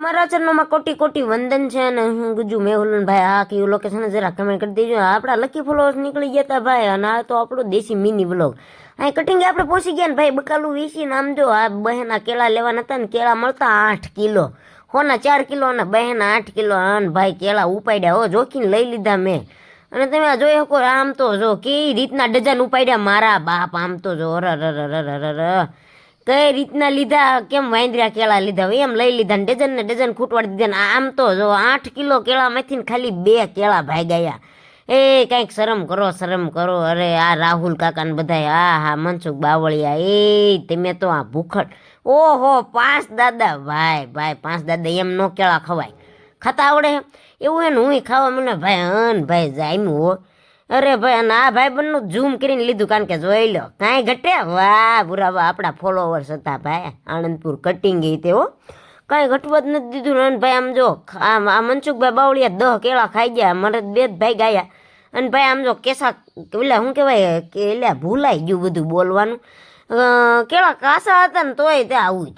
મારા ચરણોમાં કોટી કોટી વંદન છે અને હું ગુજુ મેહુલન ભાઈ આ કયું લોકેશન જરા કમેન્ટ કરી દેજો. આપણા લકી ફોલોઅર્સ નીકળી ગયા હતા ભાઈ અને આ તો આપણો દેશી મિની વ્લોગ. અહીં કટિંગ આપણે પહોંચી ગયા ને ભાઈ બકાલું વેચીને આમ જો આ બહેના કેળા લેવાના હતા ને કેળા મળતા 8 કિલો હોના 4 કિલો અને બહેના 8 કિલો અને ભાઈ કેળા ઉપાડ્યા હો જોખીને લઈ લીધા મેં. અને તમે આ જોઈ શકો આમ તો જો કેવી રીતના ડઝન ઉપાડ્યા મારા બાપ આમ તો જો કઈ રીતના લીધા કેમ વાંદર્યા કેળા લીધા હોય એમ લઈ લીધા ડઝન ને ડઝન ખૂટવાડી દીધા. આમ તો જો 8 કિલો કેળામાંથી ખાલી 2 કેળા ભાગ્યા. એ કંઈક શરમ કરો. અરે આ રાહુલ કાકા ને બધા હા મનસુખ બાવળિયા એ તમે તો આ ભૂખડ ઓહો 5 દાદા ભાઈ 5 દાદા એમ નો કેળા ખવાય ખાતા આવડે એવું હે ને હું ખાવા મને ભાઈ ભાઈ જામ્યું હો. અરે ભાઈ અને આ ભાઈ બંધનું ઝૂમ કરીને લીધું કારણ કે જોઈ લો કાંઈ ઘટે વાહ બુરાવા આપણા ફોલોવર્સ હતા ભાઈ આણંદપુર કટિંગ તે હો કાંઈ ઘટવા જ નથી દીધું. અને ભાઈ આમ જો આ મનસુખભાઈ બાવળિયા 10 કેળા ખાઈ ગયા મારે 2 ભાઈ ગયા. અને ભાઈ આમ જો કેસા પેલા શું કહેવાય કે એટલે ભૂલાઈ ગયું બધું બોલવાનું કેળા કાસા હતા ને તોય તે આવું